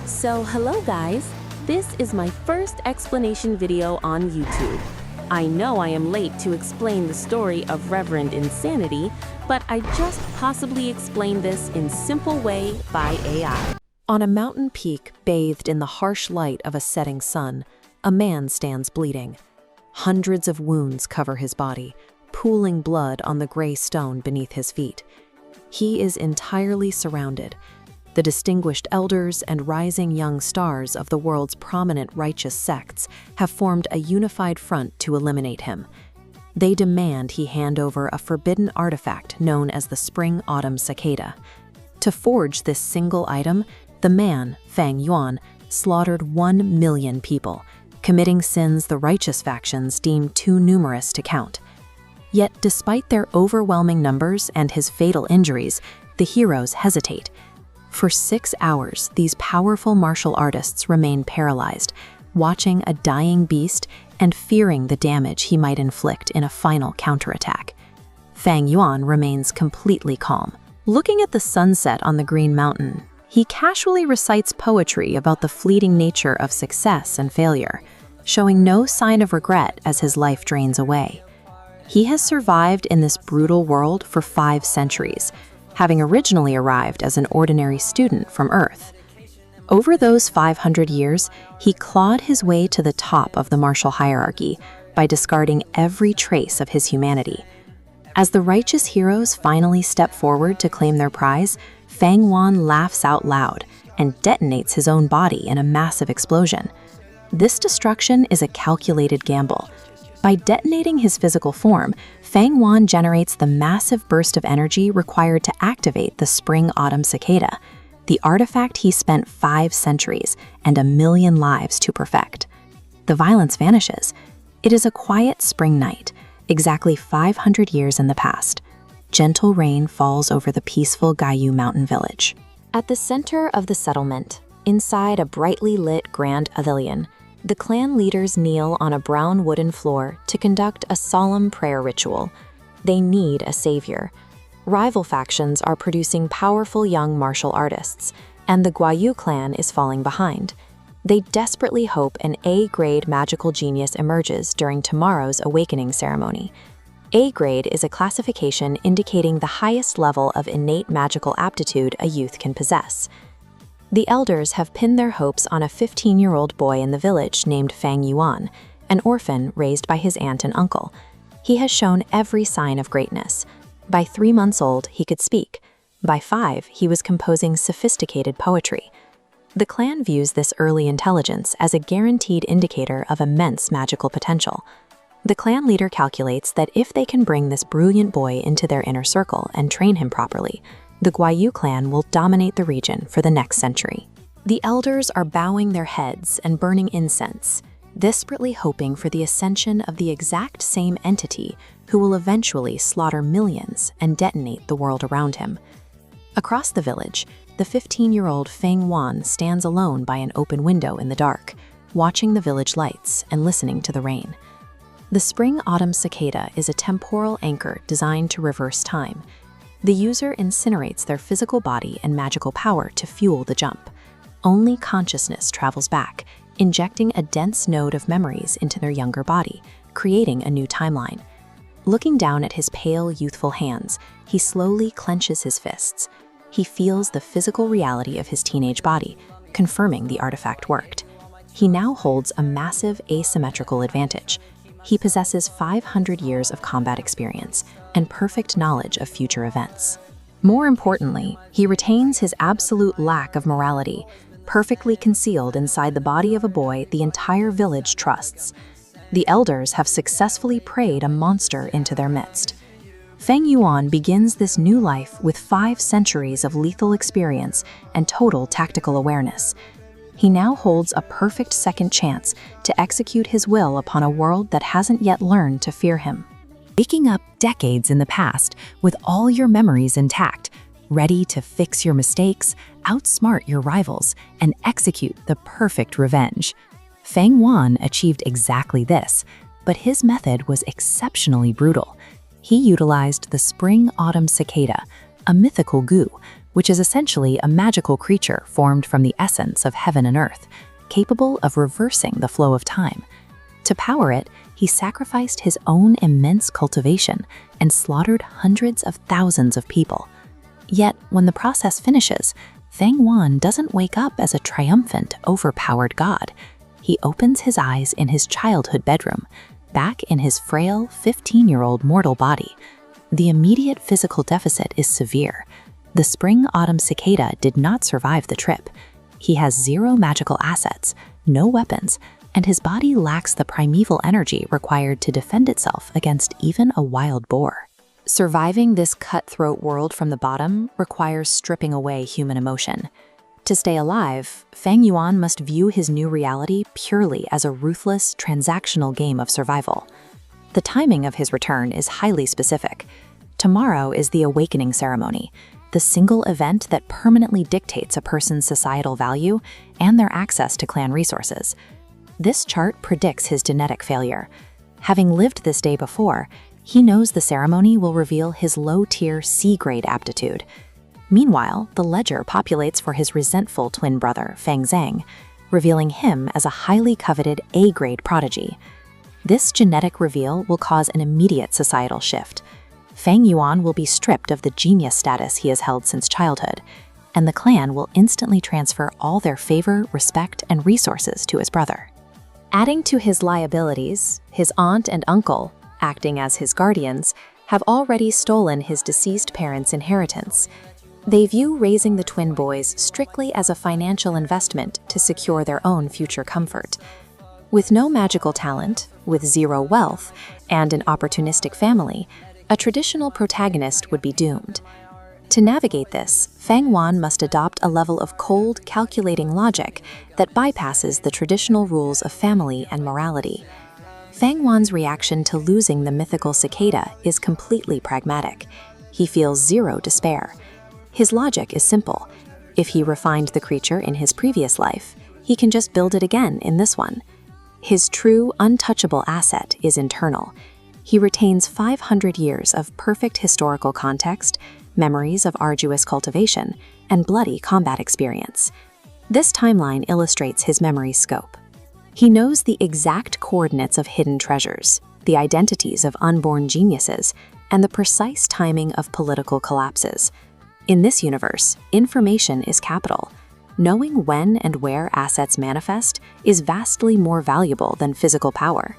So hello guys, this is my first explanation video on YouTube. I know I am late to explain the story of Reverend Insanity, but I just possibly explained this in simple way by AI. On a mountain peak bathed in the harsh light of a setting sun, a man stands bleeding. Hundreds of wounds cover his body, pooling blood on the gray stone beneath his feet. He is entirely surrounded. The distinguished elders and rising young stars of the world's prominent righteous sects have formed a unified front to eliminate him. They demand he hand over a forbidden artifact known as the Spring Autumn Cicada. To forge this single item, the man, Fang Yuan, slaughtered 1 million people, committing sins the righteous factions deem too numerous to count. Yet despite their overwhelming numbers and his fatal injuries, the heroes hesitate. For 6 hours, these powerful martial artists remain paralyzed, watching a dying beast and fearing the damage he might inflict in a final counterattack. Fang Yuan remains completely calm. Looking at the sunset on the Green Mountain, he casually recites poetry about the fleeting nature of success and failure, showing no sign of regret as his life drains away. He has survived in this brutal world for 5 centuries, having originally arrived as an ordinary student from Earth. Over those 500 years, he clawed his way to the top of the martial hierarchy by discarding every trace of his humanity. As the righteous heroes finally step forward to claim their prize, Fang Yuan laughs out loud and detonates his own body in a massive explosion. This destruction is a calculated gamble. By detonating his physical form, Fang Yuan generates the massive burst of energy required to activate the Spring Autumn Cicada, the artifact he spent 5 centuries and 1 million lives to perfect. The violence vanishes. It is a quiet spring night, exactly 500 years in the past. Gentle rain falls over the peaceful Gu mountain village. At the center of the settlement, inside a brightly lit grand pavilion, the clan leaders kneel on a brown wooden floor to conduct a solemn prayer ritual. They need a savior. Rival factions are producing powerful young martial artists, and the Gu clan is falling behind. They desperately hope an A-grade magical genius emerges during tomorrow's awakening ceremony. A-grade is a classification indicating the highest level of innate magical aptitude a youth can possess. The elders have pinned their hopes on a 15-year-old boy in the village named Fang Yuan, an orphan raised by his aunt and uncle. He has shown every sign of greatness. By 3 months old, he could speak. By 5, he was composing sophisticated poetry. The clan views this early intelligence as a guaranteed indicator of immense magical potential. The clan leader calculates that if they can bring this brilliant boy into their inner circle and train him properly, the Gu clan will dominate the region for the next century. The elders are bowing their heads and burning incense, desperately hoping for the ascension of the exact same entity who will eventually slaughter millions and detonate the world around him. Across the village, the 15-year-old Fang Yuan stands alone by an open window in the dark, watching the village lights and listening to the rain. The Spring Autumn Cicada is a temporal anchor designed to reverse time. The user incinerates their physical body and magical power to fuel the jump. Only consciousness travels back, injecting a dense node of memories into their younger body, creating a new timeline. Looking down at his pale, youthful hands, he slowly clenches his fists. He feels the physical reality of his teenage body, confirming the artifact worked. He now holds a massive asymmetrical advantage. He possesses 500 years of combat experience and perfect knowledge of future events. More importantly, he retains his absolute lack of morality, perfectly concealed inside the body of a boy the entire village trusts. The elders have successfully preyed a monster into their midst. Fang Yuan begins this new life with 5 centuries of lethal experience and total tactical awareness. He now holds a perfect second chance to execute his will upon a world that hasn't yet learned to fear him. Waking up decades in the past with all your memories intact, ready to fix your mistakes, outsmart your rivals, and execute the perfect revenge. Fang Yuan achieved exactly this, but his method was exceptionally brutal. He utilized the Spring Autumn Cicada, a mythical Gu, which is essentially a magical creature formed from the essence of heaven and earth, capable of reversing the flow of time. To power it, he sacrificed his own immense cultivation and slaughtered hundreds of thousands of people. Yet, when the process finishes, Fang Yuan doesn't wake up as a triumphant, overpowered god. He opens his eyes in his childhood bedroom, back in his frail 15-year-old mortal body. The immediate physical deficit is severe. The Spring Autumn Cicada did not survive the trip. He has zero magical assets, no weapons, and his body lacks the primeval energy required to defend itself against even a wild boar. Surviving this cutthroat world from the bottom requires stripping away human emotion. To stay alive, Fang Yuan must view his new reality purely as a ruthless, transactional game of survival. The timing of his return is highly specific. Tomorrow is the awakening ceremony, the single event that permanently dictates a person's societal value and their access to clan resources. This chart predicts his genetic failure. Having lived this day before, he knows the ceremony will reveal his low-tier C-grade aptitude. Meanwhile, the ledger populates for his resentful twin brother, Fang Zhang, revealing him as a highly coveted A-grade prodigy. This genetic reveal will cause an immediate societal shift. Fang Yuan will be stripped of the genius status he has held since childhood, and the clan will instantly transfer all their favor, respect, and resources to his brother. Adding to his liabilities, his aunt and uncle, acting as his guardians, have already stolen his deceased parents' inheritance. They view raising the twin boys strictly as a financial investment to secure their own future comfort. With no magical talent, with zero wealth, and an opportunistic family, a traditional protagonist would be doomed. To navigate this, Fang Yuan must adopt a level of cold, calculating logic that bypasses the traditional rules of family and morality. Fang Yuan's reaction to losing the mythical cicada is completely pragmatic. He feels zero despair. His logic is simple. If he refined the creature in his previous life, he can just build it again in this one. His true, untouchable asset is internal. He retains 500 years of perfect historical context, memories of arduous cultivation, and bloody combat experience. This timeline illustrates his memory's scope. He knows the exact coordinates of hidden treasures, the identities of unborn geniuses, and the precise timing of political collapses. In this universe, information is capital. Knowing when and where assets manifest is vastly more valuable than physical power.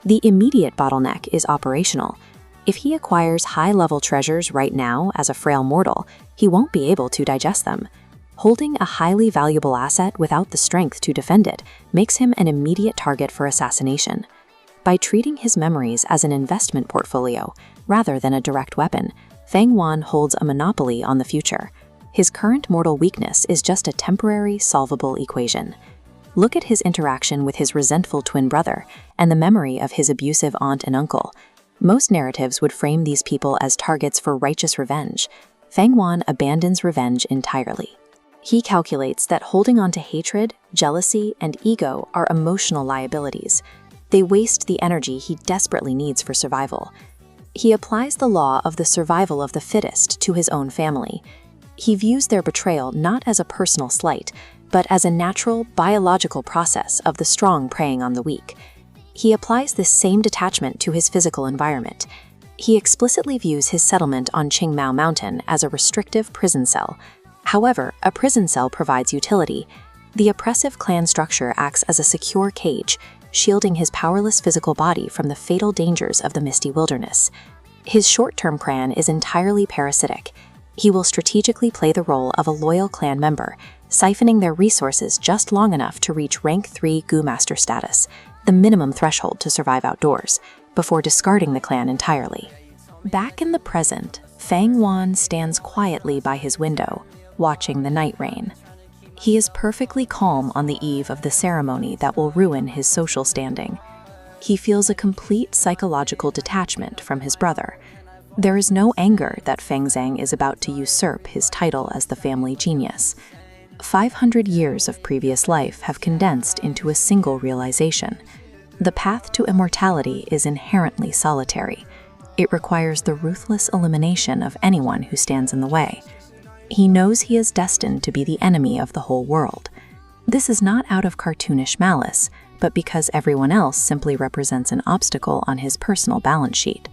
The immediate bottleneck is operational. If he acquires high-level treasures right now as a frail mortal, he won't be able to digest them. Holding a highly valuable asset without the strength to defend it makes him an immediate target for assassination. By treating his memories as an investment portfolio rather than a direct weapon, Fang Yuan holds a monopoly on the future. His current mortal weakness is just a temporary, solvable equation. Look at his interaction with his resentful twin brother and the memory of his abusive aunt and uncle. Most narratives would frame these people as targets for righteous revenge. Fang Yuan abandons revenge entirely. He calculates that holding on to hatred, jealousy, and ego are emotional liabilities. They waste the energy he desperately needs for survival. He applies the law of the survival of the fittest to his own family. He views their betrayal not as a personal slight, but as a natural, biological process of the strong preying on the weak. He applies this same detachment to his physical environment. He explicitly views his settlement on Qingmao Mountain as a restrictive prison cell. However, a prison cell provides utility. The oppressive clan structure acts as a secure cage, shielding his powerless physical body from the fatal dangers of the misty wilderness. His short-term plan is entirely parasitic. He will strategically play the role of a loyal clan member, siphoning their resources just long enough to reach rank 3 Gu Master status, the minimum threshold to survive outdoors, before discarding the clan entirely. Back in the present, Fang Yuan stands quietly by his window, watching the night rain. He is perfectly calm on the eve of the ceremony that will ruin his social standing. He feels a complete psychological detachment from his brother. There is no anger that Fang Zhang is about to usurp his title as the family genius. 500 years of previous life have condensed into a single realization. The path to immortality is inherently solitary. It requires the ruthless elimination of anyone who stands in the way. He knows he is destined to be the enemy of the whole world. This is not out of cartoonish malice, but because everyone else simply represents an obstacle on his personal balance sheet.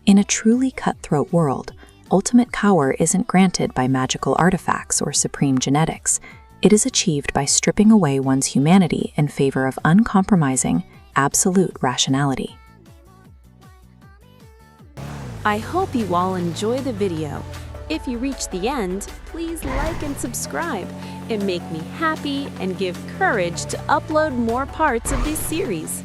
In a truly cutthroat world, ultimate power isn't granted by magical artifacts or supreme genetics. It is achieved by stripping away one's humanity in favor of uncompromising, absolute rationality. I hope you all enjoy the video. If you reach the end, please like and subscribe. It makes me happy and give courage to upload more parts of this series.